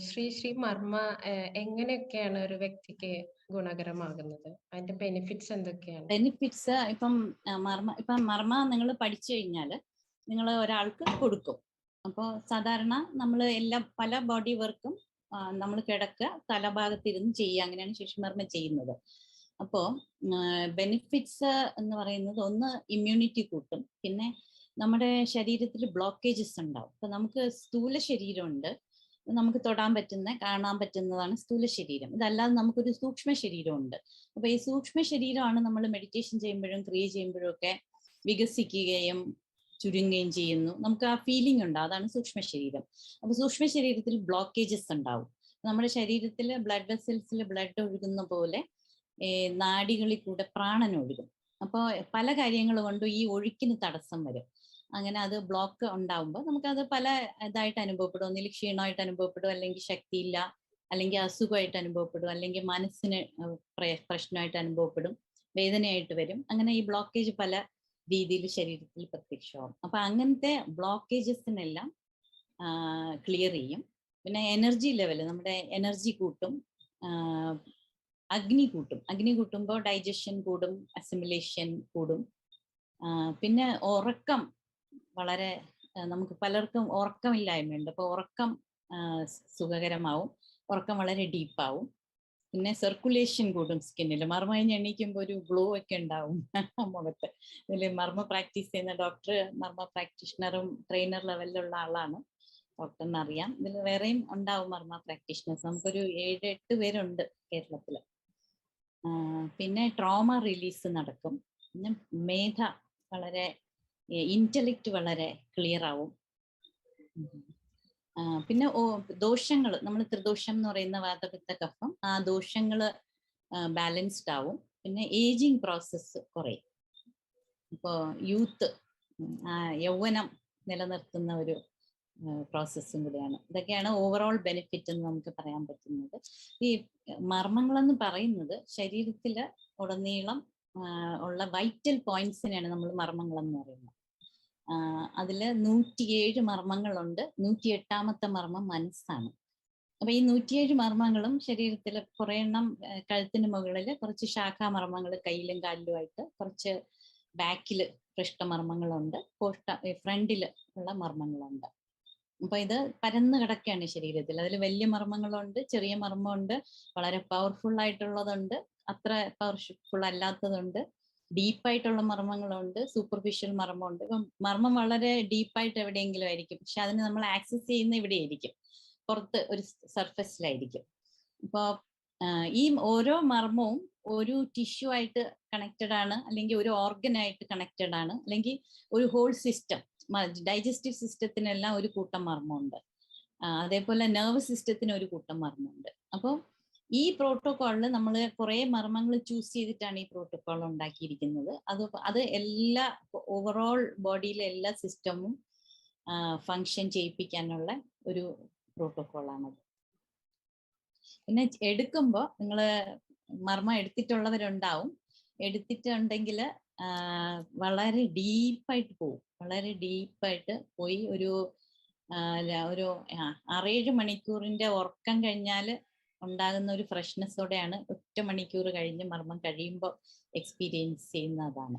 ശ്രീ മർമ്മ എങ്ങനെയൊക്കെയാണ് ഒരു വ്യക്തിക്ക് ഗുണകരമാകുന്നത്? അതിന്റെ ബെനിഫിറ്റ്സ് എന്തൊക്കെയാണ്? ബെനിഫിറ്റ്സ് ഇപ്പം മർമ്മ നിങ്ങൾ പഠിച്ചു കഴിഞ്ഞാൽ നിങ്ങൾ ഒരാൾക്ക് കൊടുക്കും. അപ്പോൾ സാധാരണ നമ്മൾ പല ബോഡി വർക്കും നമ്മൾ കിടക്കുക, തലഭാഗത്തിരുന്ന് ചെയ്യുക, അങ്ങനെയാണ് ശിശുമർമ്മ ചെയ്യുന്നത്. അപ്പോൾ ബെനിഫിറ്റ്സ് എന്ന് പറയുന്നത് ഒന്ന് ഇമ്മ്യൂണിറ്റി കൂട്ടും. പിന്നെ നമ്മുടെ ശരീരത്തിൽ ബ്ലോക്കേജസ് ഉണ്ടാവും. ഇപ്പം നമുക്ക് സ്ഥൂല ശരീരമുണ്ട്, നമുക്ക് തൊടാൻ പറ്റുന്ന കാണാൻ പറ്റുന്നതാണ് സ്ഥൂല ശരീരം. ഇതല്ലാതെ നമുക്കൊരു സൂക്ഷ്മ ശരീരമുണ്ട്. അപ്പൊ ഈ സൂക്ഷ്മ ശരീരമാണ് നമ്മൾ മെഡിറ്റേഷൻ ചെയ്യുമ്പോഴും ക്രിയ ചെയ്യുമ്പോഴും ഒക്കെ വികസിക്കുകയും ചുരുങ്ങുകയും ചെയ്യുന്നു. നമുക്ക് ആ ഫീലിംഗ് ഉണ്ട്, അതാണ് സൂക്ഷ്മ ശരീരം. അപ്പൊ സൂക്ഷ്മ ശരീരത്തിൽ ബ്ലോക്കേജസ് ഉണ്ടാവും. നമ്മുടെ ശരീരത്തിൽ ബ്ലഡ് വെസൽസിൽ ബ്ലഡ് ഒഴുകുന്ന പോലെ നാഡികളിൽ കൂടെ പ്രാണൻ ഒഴുകും. അപ്പോൾ പല കാര്യങ്ങൾ കൊണ്ടും ഈ ഒഴുക്കിന് തടസ്സം വരും. അങ്ങനെ അത് ബ്ലോക്ക് ഉണ്ടാവുമ്പോൾ നമുക്കത് പല ഇതായിട്ട് അനുഭവപ്പെടും. ഒന്നിൽ ക്ഷീണമായിട്ട് അനുഭവപ്പെടും, അല്ലെങ്കിൽ ശക്തിയില്ല, അല്ലെങ്കിൽ അസുഖമായിട്ട് അനുഭവപ്പെടും, അല്ലെങ്കിൽ മനസ്സിന് പ്രശ്നമായിട്ട് അനുഭവപ്പെടും, വേദനയായിട്ട് വരും. അങ്ങനെ ഈ ബ്ലോക്കേജ് പല രീതിയിൽ ശരീരത്തിൽ പ്രത്യക്ഷമാവും. അപ്പൊ അങ്ങനത്തെ ബ്ലോക്കേജസിനെല്ലാം ക്ലിയർ ചെയ്യും. പിന്നെ എനർജി ലെവൽ, നമ്മുടെ എനർജി കൂട്ടും, അഗ്നി കൂട്ടും. അഗ്നി കൂട്ടുമ്പോൾ ഡൈജഷൻ കൂടും, അസിമിലേഷൻ കൂടും. പിന്നെ ഉറക്കം വളരെ, നമുക്ക് പലർക്കും ഉറക്കമില്ലായ്മയുണ്ട്. അപ്പോൾ ഉറക്കം സുഖകരമാവും, ഉറക്കം വളരെ ഡീപ്പാവും. പിന്നെ സർക്കുലേഷൻ കൂടും സ്കിന്നിൽ. മർമ്മ കഴിഞ്ഞ് എണീക്കുമ്പോൾ ഒരു ഗ്ലോ ഒക്കെ ഉണ്ടാവും മുഖത്ത്. ഇതിൽ മർമ്മ പ്രാക്ടീസ് ചെയ്യുന്ന ഡോക്ടർ മർമ്മ പ്രാക്ടീഷണറും ട്രെയിനർ ലെവലിലുള്ള ആളാണ്, ഡോക്ടറിന് അറിയാം. ഇതിൽ വേറെയും ഉണ്ടാവും മർമ്മ പ്രാക്ടീഷണേഴ്സ്. നമുക്കൊരു 7-8 പേരുണ്ട് കേരളത്തിൽ. പിന്നെ ട്രോമ റിലീസ് നടക്കും. പിന്നെ മേധ വളരെ, ഇന്റലക്ട് വളരെ ക്ലിയർ ആവും. പിന്നെ ദോഷങ്ങൾ, നമ്മൾ ത്രിദോഷം എന്ന് പറയുന്ന വാതപിത്ത കഫം, ആ ദോഷങ്ങൾ ബാലൻസ്ഡ് ആവും. പിന്നെ ഏജിങ് പ്രോസസ്സ് കുറയും. ഇപ്പോൾ യൂത്ത്, യൗവനം നിലനിർത്തുന്ന ഒരു പ്രോസസ്സും കൂടിയാണ്. ഇതൊക്കെയാണ് ഓവറോൾ ബെനിഫിറ്റ് എന്ന് നമുക്ക് പറയാൻ പറ്റുന്നത്. ഈ മർമ്മങ്ങളെന്ന് പറയുന്നത് ശരീരത്തിൽ ഉടനീളം ഉള്ള വൈറ്റൽ പോയിന്റ്സിനെയാണ് നമ്മൾ മർമ്മങ്ങളെന്ന് പറയുന്നത്. അതിൽ 107 മർമ്മങ്ങളുണ്ട്. 108ാമത്തെ മർമ്മം മനസ്സാണ്. അപ്പൊ ഈ 107 മർമ്മങ്ങളും ശരീരത്തിൽ കുറെ എണ്ണം കഴുത്തിന് മുകളിൽ, കുറച്ച് ശാഖാമർമ്മങ്ങൾ കയ്യിലും കാലിലുമായിട്ട്, കുറച്ച് ബാക്കിൽ പൃഷ്ഠമർമ്മങ്ങളുണ്ട്, ഫ്രണ്ടിൽ ഉള്ള മർമ്മങ്ങളുണ്ട്. അപ്പൊ ഇത് പരന്ന് കിടക്കുകയാണ് ശരീരത്തിൽ. അതിൽ വലിയ മർമ്മങ്ങളുണ്ട്, ചെറിയ മർമ്മമുണ്ട്, വളരെ പവർഫുൾ ആയിട്ടുള്ളതുണ്ട്, അത്ര പവർഫുൾ അല്ലാത്തതുണ്ട്, ഡീപ്പായിട്ടുള്ള മർമ്മങ്ങളുണ്ട്, സൂപ്പർഫിഷ്യൽ മർമ്മമുണ്ട്. ഇപ്പം മർമ്മം വളരെ ഡീപ്പായിട്ട് എവിടെയെങ്കിലും ആയിരിക്കും, പക്ഷെ അതിന് നമ്മൾ ആക്സസ് ചെയ്യുന്ന ഇവിടെ ആയിരിക്കും, പുറത്ത് ഒരു സർഫസിലായിരിക്കും. അപ്പോൾ ഈ ഓരോ മർമ്മവും ഒരു ടിഷ്യൂ ആയിട്ട് കണക്റ്റഡ് ആണ്, അല്ലെങ്കിൽ ഒരു ഓർഗനായിട്ട് കണക്റ്റഡ് ആണ്, അല്ലെങ്കിൽ ഒരു ഹോൾ സിസ്റ്റം. ഡൈജസ്റ്റീവ് സിസ്റ്റത്തിനെല്ലാം ഒരു കൂട്ടം മർമ്മമുണ്ട്, അതേപോലെ നെർവസ് സിസ്റ്റത്തിന് ഒരു കൂട്ടം മർമ്മമുണ്ട്. അപ്പോൾ ഈ പ്രോട്ടോക്കോളിൽ നമ്മൾ കുറെ മർമ്മങ്ങൾ ചൂസ് ചെയ്തിട്ടാണ് ഈ പ്രോട്ടോക്കോൾ ഉണ്ടാക്കിയിരിക്കുന്നത്. അത് എല്ലാ ഓവറോൾ ബോഡിയിലെ എല്ലാ സിസ്റ്റമും ഫങ്ഷൻ ചെയ്യിപ്പിക്കാനുള്ള ഒരു പ്രോട്ടോക്കോളാണത്. പിന്നെ എടുക്കുമ്പോൾ നിങ്ങൾ മർമ്മം എടുത്തിട്ടുള്ളവരുണ്ടാവും. എടുത്തിട്ടുണ്ടെങ്കിൽ വളരെ ഡീപ്പായിട്ട് പോകും. വളരെ ഡീപ്പായിട്ട് പോയി ഒരു 6-7 മണിക്കൂറിന്റെ ഉറക്കം കഴിഞ്ഞാൽ ഉണ്ടാകുന്ന ഒരു ഫ്രഷ്നെസ്സോടെയാണ് 1 മണിക്കൂർ കഴിഞ്ഞ് മർമ്മം കഴിയുമ്പോൾ എക്സ്പീരിയൻസ് ചെയ്യുന്നതാണ്.